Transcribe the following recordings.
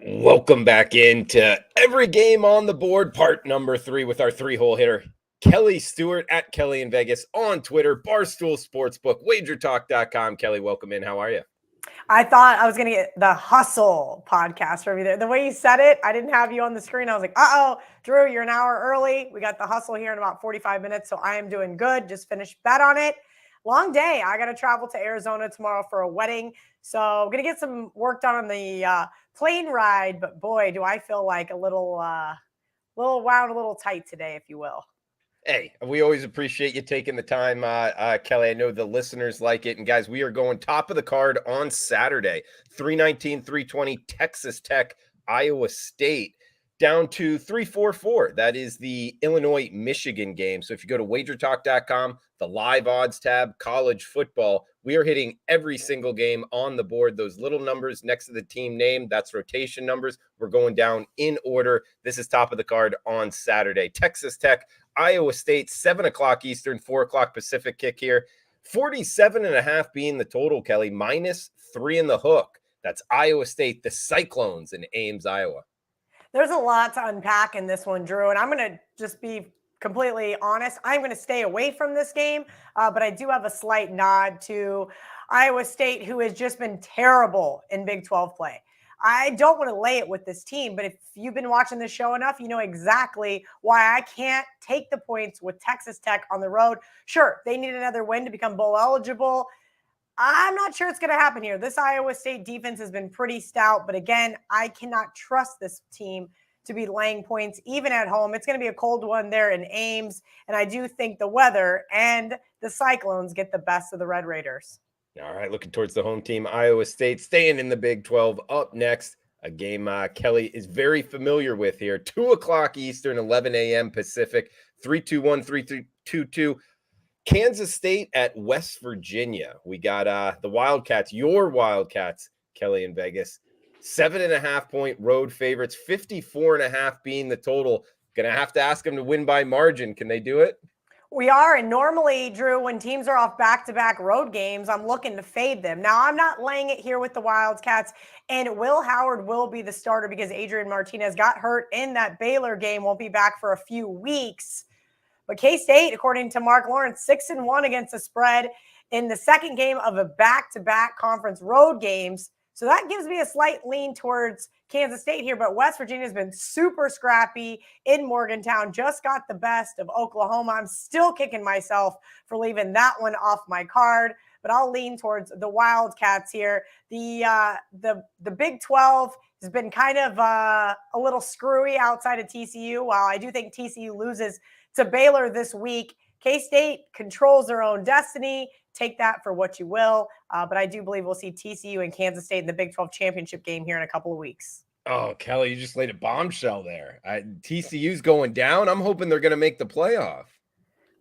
Welcome back into every game on the board, part number 3 with our three-hole hitter, Kelly Stewart at Kelly in Vegas on Twitter, Barstool Sportsbook, wagertalk.com. Kelly, welcome in. How are you? I thought I was going to get the Hustle podcast from you there. The way you said it, I didn't have you on the screen. I was like, Drew, you're an hour early. We got the Hustle here in about 45 minutes, so I am doing good. Just finished bet on it. Long day. I got to travel to Arizona tomorrow for a wedding. So I'm going to get some work done on the plane ride. But boy, do I feel like a little wound, a little tight today, if you will. Hey, we always appreciate you taking the time, Kelly. I know the listeners like it. And guys, we are going top of the card on Saturday, 319, 320, Texas Tech, Iowa State, down to 344. That is the Illinois-Michigan game. So if you go to wagertalk.com, the live odds tab, college football, we are hitting every single game on the board. Those little numbers next to the team name, that's rotation numbers. We're going down in order. This is top of the card on Saturday. Texas Tech, Iowa State, 7 o'clock Eastern, 4 o'clock Pacific kick here. 47.5 being the total, Kelly, -3 in the hook. That's Iowa State, the Cyclones in Ames, Iowa. There's a lot to unpack in this one, Drew, and I'm going to just be completely honest. I'm going to stay away from this game, but I do have a slight nod to Iowa State, who has just been terrible in Big 12 play. I don't want to lay it with this team, but if you've been watching this show enough, you know exactly why I can't take the points with Texas Tech on the road. Sure, they need another win to become bowl eligible. I'm not sure it's going to happen here. This Iowa State defense has been pretty stout, but again, I cannot trust this team to be laying points even at home. It's going to be a cold one there in Ames, and I do think the weather and the Cyclones get the best of the Red Raiders. All right, looking towards the home team, Iowa State, staying in the Big 12. Up next, a game Kelly is very familiar with here. 2 o'clock Eastern, 11 a.m. Pacific, 321, 3322. Kansas State at West Virginia. We got the Wildcats, your Wildcats, Kelly in Vegas. 7.5 point road favorites, 54.5 being the total. Gonna have to ask them to win by margin. Can they do it? We are, and normally, Drew, when teams are off back-to-back road games, I'm looking to fade them. Now, I'm not laying it here with the Wildcats, and Will Howard will be the starter because Adrian Martinez got hurt in that Baylor game, won't be back for a few weeks. But K-State, according to Mark Lawrence, 6-1 against the spread in the second game of a back-to-back conference road games. So that gives me a slight lean towards Kansas State here, but West Virginia has been super scrappy in Morgantown, just got the best of Oklahoma. I'm still kicking myself for leaving that one off my card, but I'll lean towards the Wildcats here. The Big 12 has been kind of a little screwy outside of TCU. While I do think TCU loses to Baylor this week, K-State controls their own destiny. Take that for what you will. But I do believe we'll see TCU and Kansas State in the Big 12 championship game here in a couple of weeks. Oh, Kelly, you just laid a bombshell there. TCU's going down. I'm hoping they're going to make the playoff.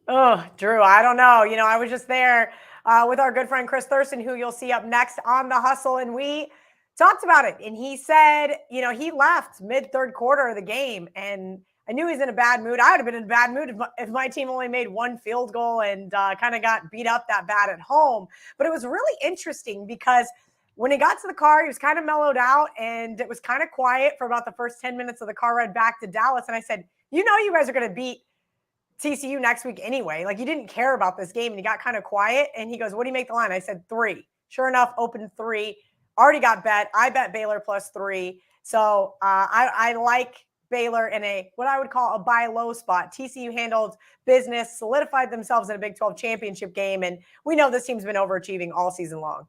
Oh, Drew, I don't know. You know, I was just there with our good friend Chris Thurston, who you'll see up next on The Hustle, and we talked about it. And he said, you know, he left mid-third quarter of the game, and I knew he's in a bad mood. I would have been in a bad mood if my team only made one field goal and kind of got beat up that bad at home. But it was really interesting because when he got to the car, he was kind of mellowed out, and it was kind of quiet for about the first 10 minutes of the car ride back to Dallas. And I said, you know, you guys are going to beat TCU next week anyway. Like, you didn't care about this game, and he got kind of quiet. And he goes, what do you make the line? I said 3. Sure enough, opened 3. Already got bet. I bet Baylor +3. So I like Baylor in a what I would call a buy low spot. TCU handled business, solidified themselves in a Big 12 championship game, and we know this team's been overachieving all season long.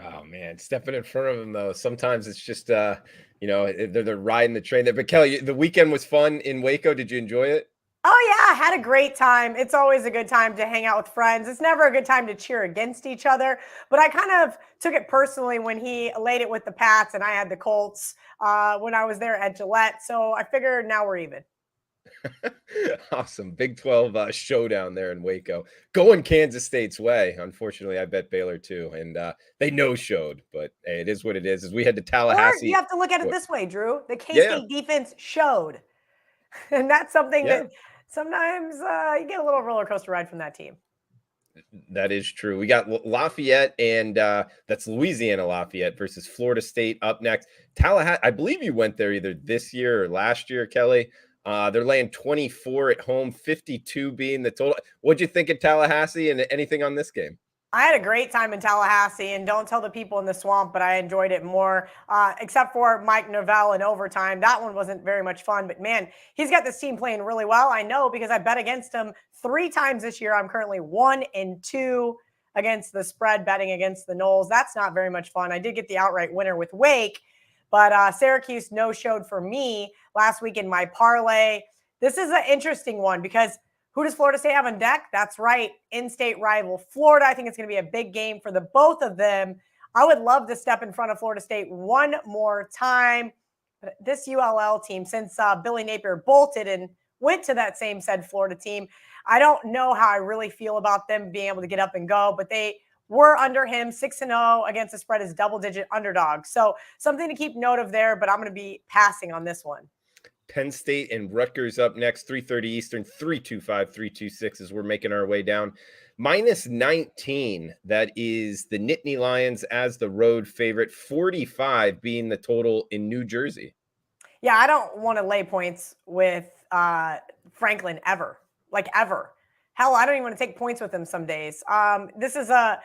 Oh man, stepping in front of them though. Sometimes it's just you know, they're riding the train there. But Kelly, the weekend was fun in Waco. Did you enjoy it? Oh, yeah, I had a great time. It's always a good time to hang out with friends. It's never a good time to cheer against each other. But I kind of took it personally when he laid it with the Pats and I had the Colts when I was there at Gillette. So I figured now we're even. Awesome. Big 12 showdown there in Waco. Going Kansas State's way. Unfortunately, I bet Baylor too. And they no-showed, but hey, it is what it is. As we head to Tallahassee. Or you have to look at it this way, Drew. The K-State defense showed. And that's something that sometimes you get a little roller coaster ride from that team. That is true. We got Lafayette, and that's Louisiana Lafayette versus Florida State up next. Tallahassee, I believe you went there either this year or last year, Kelly. They're laying 24 at home, 52 being the total. What'd you think of Tallahassee, and anything on this game? I had a great time in Tallahassee, and don't tell the people in the swamp, but I enjoyed it more, except for Mike Norvell in overtime. That one wasn't very much fun, but man, he's got this team playing really well. I know because I bet against him 3 times this year. I'm currently 1-2 against the spread betting against the Noles. That's not very much fun. I did get the outright winner with Wake, but Syracuse no-showed for me last week in my parlay. This is an interesting one because who does Florida State have on deck? That's right, in-state rival Florida. I think it's going to be a big game for the both of them. I would love to step in front of Florida State one more time. But this ULL team, since Billy Napier bolted and went to that same said Florida team, I don't know how I really feel about them being able to get up and go, but they were under him 6-0 against the spread as double-digit underdogs. So something to keep note of there, but I'm going to be passing on this one. Penn State and Rutgers up next, 3:30 Eastern, 325, 326 as we're making our way down. -19, that is the Nittany Lions as the road favorite, 45 being the total in New Jersey. Yeah, I don't want to lay points with Franklin ever, like ever. Hell, I don't even want to take points with him some days. This is a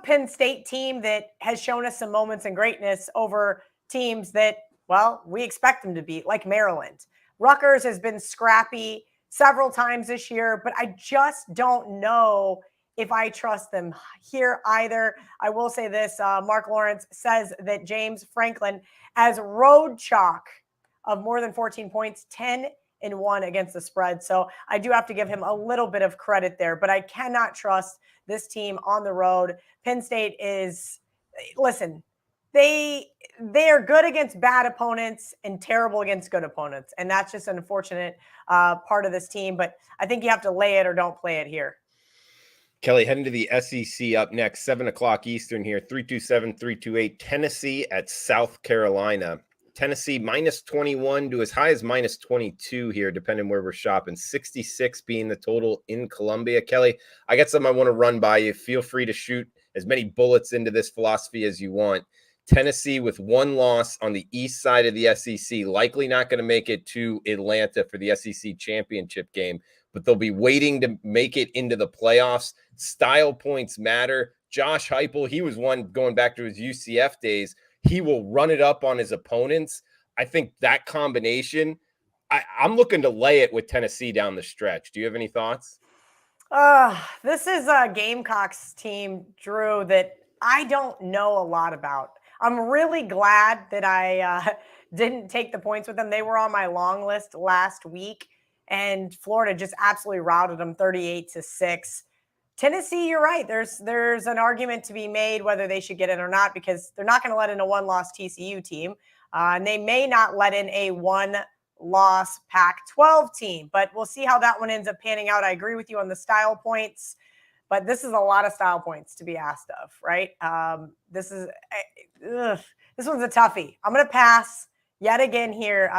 Penn State team that has shown us some moments and greatness over teams that, well, we expect them to beat, like Maryland. Rutgers has been scrappy several times this year, but I just don't know if I trust them here either. I will say this, Mark Lawrence says that James Franklin as road chalk of more than 14 points, 10-1 against the spread. So I do have to give him a little bit of credit there, but I cannot trust this team on the road. Penn State is, listen, they are good against bad opponents and terrible against good opponents. And that's just an unfortunate part of this team. But I think you have to lay it or don't play it here. Kelly, heading to the SEC up next, 7 o'clock Eastern here, 327, 328, Tennessee at South Carolina. Tennessee -21 to as high as -22 here, depending where we're shopping. 66 being the total in Columbia. Kelly, I got something I want to run by you. Feel free to shoot as many bullets into this philosophy as you want. Tennessee with one loss on the east side of the SEC, likely not going to make it to Atlanta for the SEC championship game, but they'll be waiting to make it into the playoffs. Style points matter. Josh Heupel, he was one going back to his UCF days. He will run it up on his opponents. I think that combination, I'm looking to lay it with Tennessee down the stretch. Do you have any thoughts? This is a Gamecocks team, Drew, that I don't know a lot about. I'm really glad that I didn't take the points with them. They were on my long list last week, and Florida just absolutely routed them 38-6. Tennessee, you're right. There's an argument to be made whether they should get in or not because they're not going to let in a one-loss TCU team, and they may not let in a one-loss Pac-12 team. But we'll see how that one ends up panning out. I agree with you on the style points, but this is a lot of style points to be asked of, right? This one's a toughie. I'm going to pass yet again here,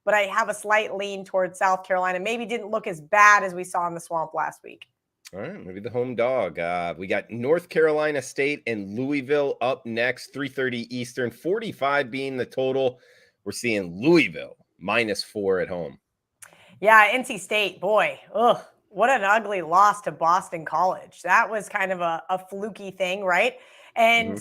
but I have a slight lean towards South Carolina. Maybe didn't look as bad as we saw in the swamp last week. All right, maybe the home dog. We got North Carolina State and Louisville up next, 3:30 Eastern, 45 being the total. We're seeing Louisville -4 at home. Yeah, NC State, boy, what an ugly loss to Boston College. That was kind of a fluky thing, right? And,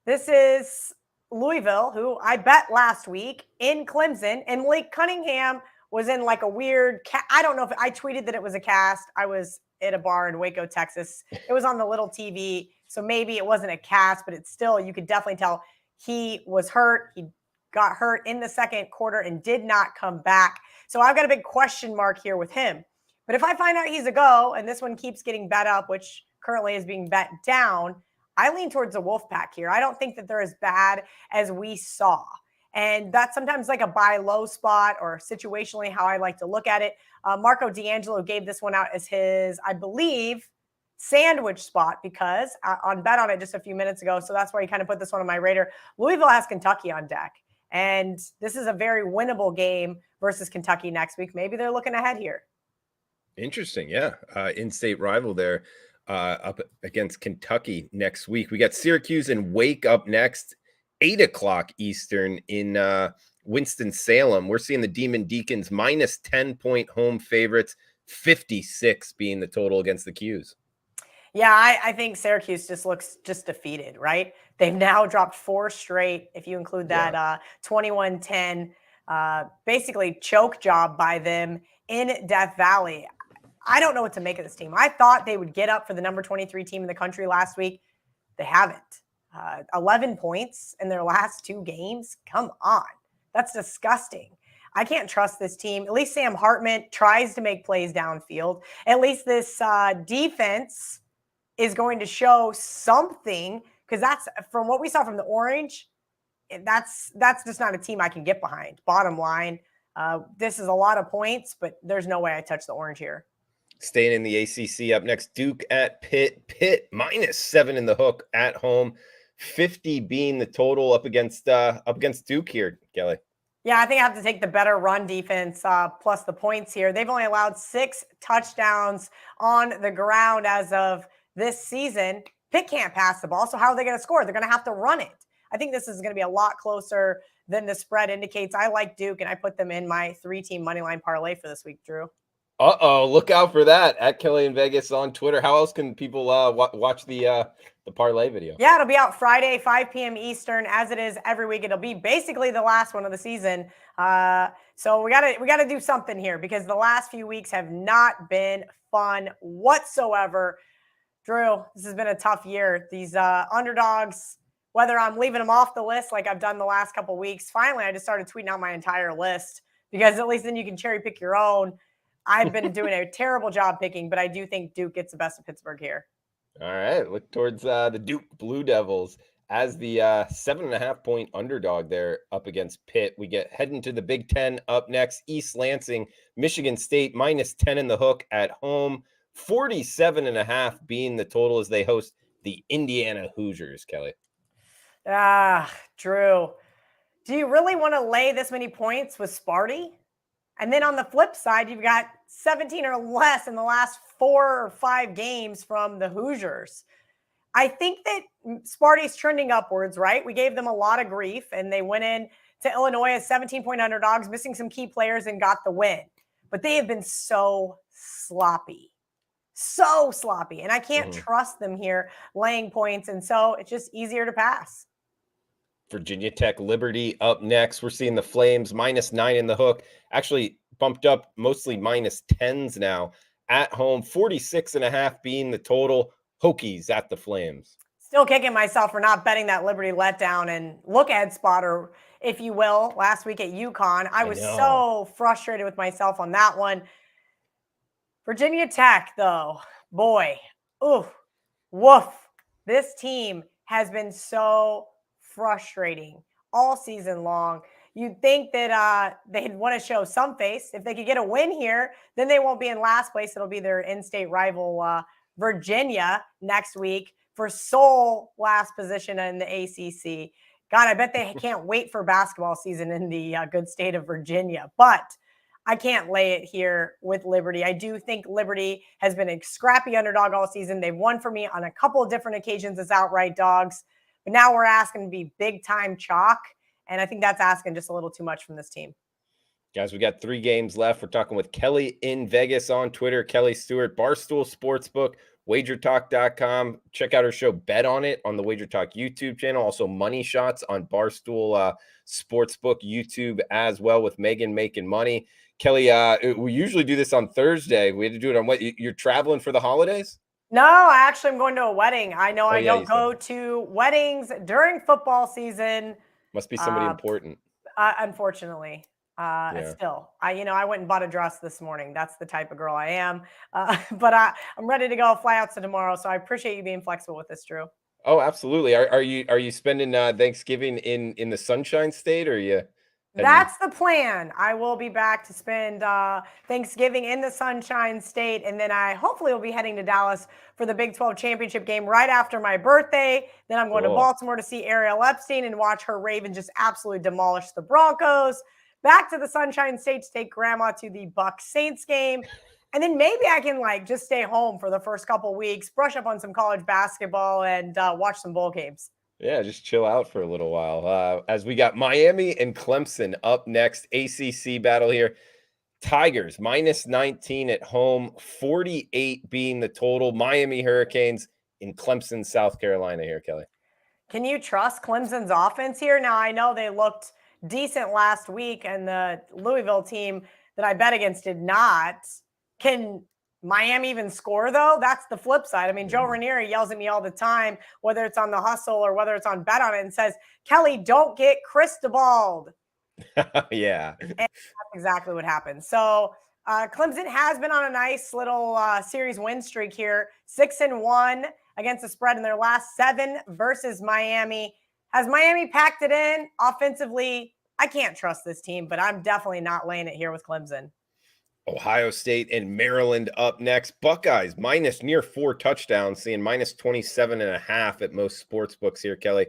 this is Louisville, who I bet last week in Clemson, and Malik Cunningham was in like a weird I don't know if I tweeted that it was a cast. I was at a bar in Waco, Texas. It was on the little TV, so maybe it wasn't a cast, but it's still, you could definitely tell he was hurt. He got hurt in the second quarter and did not come back. So I've got a big question mark here with him. But if I find out he's a go, and this one keeps getting bet up, which currently is being bet down, I lean towards the Wolfpack here. I don't think that they're as bad as we saw. And that's sometimes like a buy low spot or situationally how I like to look at it. Marco D'Angelo gave this one out as his, I believe, sandwich spot because on Bet on it just a few minutes ago. So that's why he kind of put this one on my radar. Louisville has Kentucky on deck. And this is a very winnable game versus Kentucky next week. Maybe they're looking ahead here. Interesting. Yeah. In-state rival there. up against Kentucky next week. We got Syracuse and Wake up next, 8 o'clock Eastern in Winston-Salem. We're seeing the Demon Deacons minus 10-point home favorites, 56 being the total against the Qs. Yeah, I think Syracuse just looks just defeated, right? They've now dropped 4 straight, if you include that 21-10, basically choke job by them in Death Valley. I don't know what to make of this team. I thought they would get up for the number 23 team in the country last week. They haven't. 11 points in their last 2 games. Come on. That's disgusting. I can't trust this team. At least Sam Hartman tries to make plays downfield. At least this defense is going to show something, because that's, from what we saw from the Orange, that's just not a team I can get behind. Bottom line, this is a lot of points, but there's no way I touch the Orange here. Staying in the ACC, up next, Duke at Pitt. Pitt minus 7 in the hook at home, 50 being the total up against Duke here, Kelly. Yeah, I think I have to take the better run defense plus the points here. They've only allowed 6 touchdowns on the ground as of this season. Pitt can't pass the ball, so how are they going to score? They're going to have to run it. I think this is going to be a lot closer than the spread indicates. I like Duke, and I put them in my 3-team moneyline parlay for this week, Drew. Look out for that at Kelly in Vegas on Twitter. How else can people watch the parlay video? Yeah, it'll be out Friday, 5 p.m. Eastern, as it is every week. It'll be basically the last one of the season. So we gotta do something here, because the last few weeks have not been fun whatsoever. Drew, this has been a tough year. These underdogs, whether I'm leaving them off the list like I've done the last couple weeks, finally I just started tweeting out my entire list, because at least then you can cherry pick your own. I've been doing a terrible job picking, but I do think Duke gets the best of Pittsburgh here. All right, look towards the Duke Blue Devils as the 7.5-point underdog there up against Pitt. We get heading to the Big Ten up next. East Lansing, Michigan State minus 10 in the hook at home, 47.5 being the total as they host the Indiana Hoosiers, Kelly. Drew, do you really want to lay this many points with Sparty? And then on the flip side, you've got 17 or less in the last 4 or 5 games from the Hoosiers. I think that Sparty's trending upwards, right? We gave them a lot of grief, and they went in to Illinois as 17-point underdogs, missing some key players, and got the win. But they have been so sloppy. So sloppy. And I can't trust them here laying points. And so it's just easier to pass. Virginia Tech Liberty up next. We're seeing the Flames minus 9 in the hook, actually bumped up mostly minus 10s now at home, 46.5 being the total. Hokies at the Flames. Still kicking myself for not betting that Liberty letdown and look ahead spotter, if you will, last week at UConn. I was so frustrated with myself on that one. Virginia Tech, though, boy, woof. This team has been so frustrating all season long. You'd think that they'd want to show some face. If they could get a win here, then they won't be in last place. It'll be their in-state rival, Virginia, next week for sole last position in the ACC. God, I bet they can't wait for basketball season in the good state of Virginia. But I can't lay it here with Liberty. I do think Liberty has been a scrappy underdog all season. They've won for me on a couple of different occasions as outright dogs. But now we're asking to be big-time chalk, and I think that's asking just a little too much from this team. Guys, we got 3 games left. We're talking with Kelly in Vegas on Twitter, Kelly Stewart, Barstool Sportsbook, wagertalk.com. Check out her show Bet On It on the Wager Talk YouTube channel. Also Money Shots on Barstool Sportsbook YouTube as well with Megan making money. Kelly, we usually do this on Thursday. We had to do it on what? You're traveling for the holidays? No, I actually am going to a wedding. I know I don't go said. to weddings during football season. Must be somebody important. Unfortunately. Still, I went and bought a dress this morning. That's the type of girl I am. But I'm ready to go. Fly out to tomorrow. So I appreciate you being flexible with this, Drew. Oh, absolutely. Are you spending Thanksgiving in the Sunshine State, or are you? That's the plan. I will be back to spend Thanksgiving in the Sunshine State, and then I hopefully will be heading to Dallas for the Big 12 championship game right after my birthday. Then I'm going to Baltimore to see Ariel Epstein and watch her Ravens just absolutely demolish the Broncos. Back to the Sunshine State to take grandma to the Bucs Saints game. And then maybe I can like just stay home for the first couple weeks, brush up on some college basketball, and watch some bowl games. Yeah, just chill out for a little while. As we got Miami and Clemson up next, ACC battle here. Tigers minus 19 at home, 48 being the total. Miami Hurricanes in Clemson, South Carolina here, Kelly. Can you trust Clemson's offense here? Now, I know they looked decent last week, and the Louisville team that I bet against did not. Can Miami even score, though? That's the flip side. I mean, Joe Ranieri yells at me all the time, whether it's on the hustle or whether it's on Bet on It, and says, Kelly, don't get Cristobaled. Yeah. And that's exactly what happened. So Clemson has been on a nice little series win streak here, 6-1 against the spread in their last 7 versus Miami. Has Miami packed it in offensively? I can't trust this team, but I'm definitely not laying it here with Clemson. Ohio State and Maryland up next. Buckeyes minus near 4 touchdowns, seeing minus 27.5 at most sports books here, Kelly.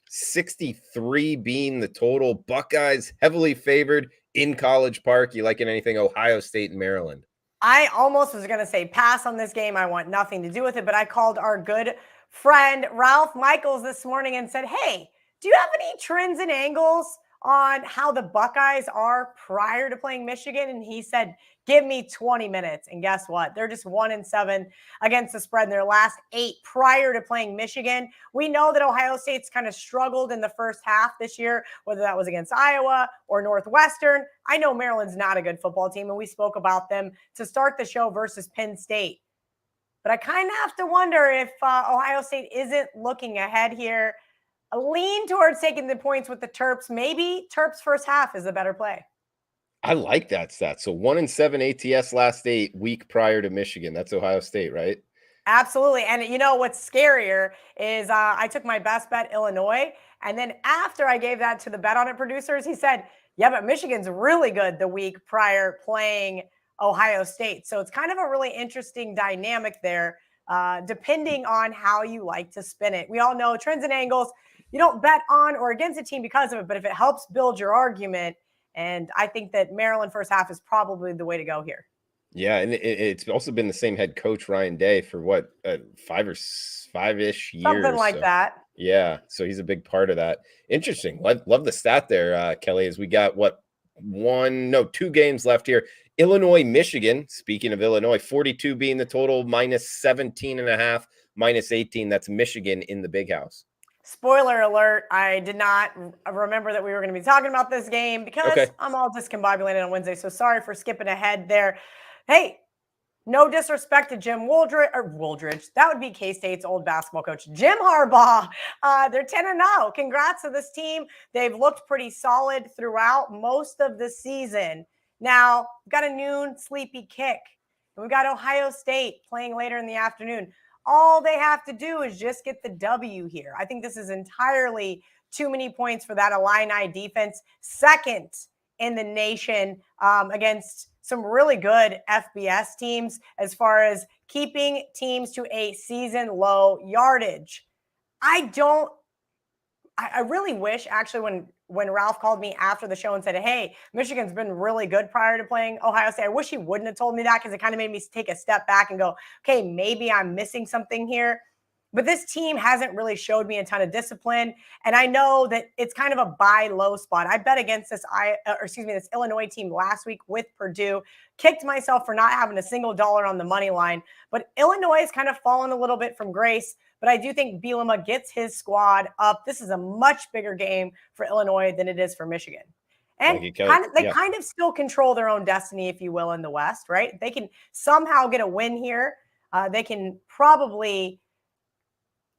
63 being the total. Buckeyes heavily favored in College Park. You liking anything Ohio State and Maryland? I almost was going to say pass on this game. I want nothing to do with it, but I called our good friend Ralph Michaels this morning and said, hey, do you have any trends and angles on how the Buckeyes are prior to playing Michigan? And he said, give me 20 minutes. And guess what? They're just 1-7 against the spread in their last 8 prior to playing Michigan. We know that Ohio State's kind of struggled in the first half this year, whether that was against Iowa or Northwestern. I know Maryland's not a good football team, and we spoke about them to start the show versus Penn State. But I kind of have to wonder if Ohio State isn't looking ahead here. A lean towards taking the points with the Terps. Maybe Terps first half is a better play. I like that stat. So 1-7 ATS last 8 week prior to Michigan. That's Ohio State, right? Absolutely. And you know what's scarier is I took my best bet Illinois. And then after I gave that to the Bet on It producers, he said, yeah, but Michigan's really good the week prior playing Ohio State. So it's kind of a really interesting dynamic there, depending on how you like to spin it. We all know trends and angles. You don't bet on or against a team because of it, but if it helps build your argument, and I think that Maryland first half is probably the way to go here. Yeah, and it's also been the same head coach, Ryan Day, for what, 5-ish years. Something like that. Yeah, so he's a big part of that. Interesting. Love the stat there, Kelly, as we got, 2 games left here. Illinois, Michigan, speaking of Illinois, 42 being the total, minus 17.5, minus 18. That's Michigan in the Big House. Spoiler alert, I did not remember that we were going to be talking about this game because I'm all discombobulated on Wednesday. So sorry for skipping ahead there. Hey, no disrespect to Jim Wooldridge. That would be K-State's old basketball coach, Jim Harbaugh. They're 10-0. Congrats to this team. They've looked pretty solid throughout most of the season. Now, we've got a noon sleepy kick. And we've got Ohio State playing later in the afternoon. All they have to do is just get the W here. I think this is entirely too many points for that Illini defense. Second in the nation against some really good FBS teams as far as keeping teams to a season low yardage. I really wish actually when Ralph called me after the show and said, hey, Michigan's been really good prior to playing Ohio State. I wish he wouldn't have told me that because it kind of made me take a step back and go, okay, maybe I'm missing something here. But this team hasn't really showed me a ton of discipline. And I know that it's kind of a buy low spot. I bet against this Illinois team last week with Purdue. Kicked myself for not having a single dollar on the money line. But Illinois has kind of fallen a little bit from grace. But I do think Bielema gets his squad up. This is a much bigger game for Illinois than it is for Michigan. And they kind of still control their own destiny, if you will, in the West, right? They can somehow get a win here. They can probably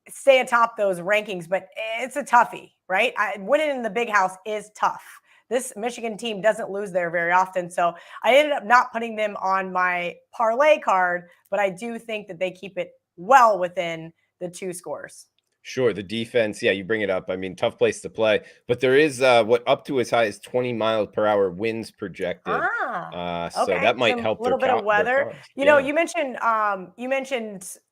stay atop those rankings, but it's a toughie, right? Winning in the Big House is tough. This Michigan team doesn't lose there very often. So I ended up not putting them on my parlay card, but I do think that they keep it well within the 2 scores. Sure. The defense. Yeah, you bring it up. I mean, tough place to play, but there is up to as high as 20 miles per hour winds projected. So that might help. A little bit of weather. You know, you mentioned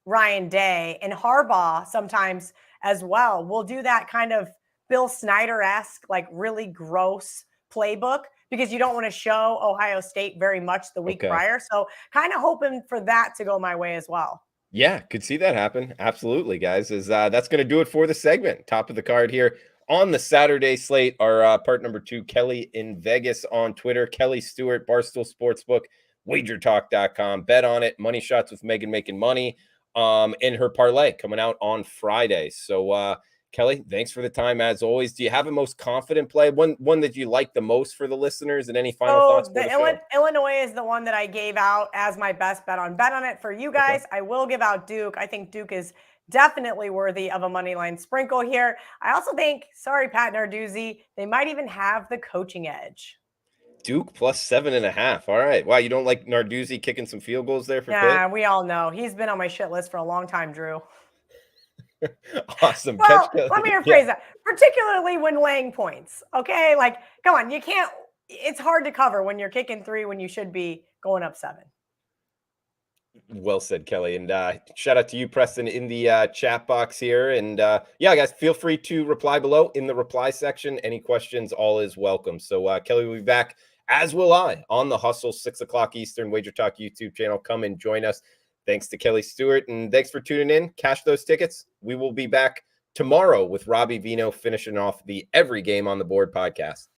Ryan Day, and Harbaugh sometimes as well will do that kind of Bill Snyder-esque, like really gross playbook because you don't want to show Ohio State very much the week prior. So kind of hoping for that to go my way as well. Yeah, could see that happen. Absolutely, guys. That's going to do it for the segment. Top of the card here on the Saturday slate. Our part number 2, Kelly in Vegas on Twitter, Kelly Stewart, Barstool Sportsbook, wagertalk.com. Bet on it. Money shots with Megan making money. In her parlay coming out on Friday. So Kelly, thanks for the time as always. Do you have a most confident play? One that you like the most for the listeners, and any final thoughts for the show? Illinois is the one that I gave out as my best bet on. Bet on it for you guys. I will give out Duke. I think Duke is definitely worthy of a money line sprinkle here. I also think, sorry, Pat Narduzzi, they might even have the coaching edge. Duke plus 7.5. All right. Wow, you don't like Narduzzi kicking some field goals there for Yeah, Pitt? we all know. He's been on my shit list for a long time, Drew. Awesome. Well, let me rephrase that. Particularly when laying points. Okay? Like, come on, you can't it's hard to cover when you're kicking 3 when you should be going up 7. Well said, Kelly. And shout out to you, Preston, in the chat box here. And yeah, guys, feel free to reply below in the reply section. Any questions, all is welcome. So Kelly will be back, as will I, on the Hustle, 6 o'clock Eastern, Wager Talk YouTube channel. Come and join us. Thanks to Kelly Stewart, and thanks for tuning in. Cash those tickets. We will be back tomorrow with Robbie Vino finishing off the Every Game on the Board podcast.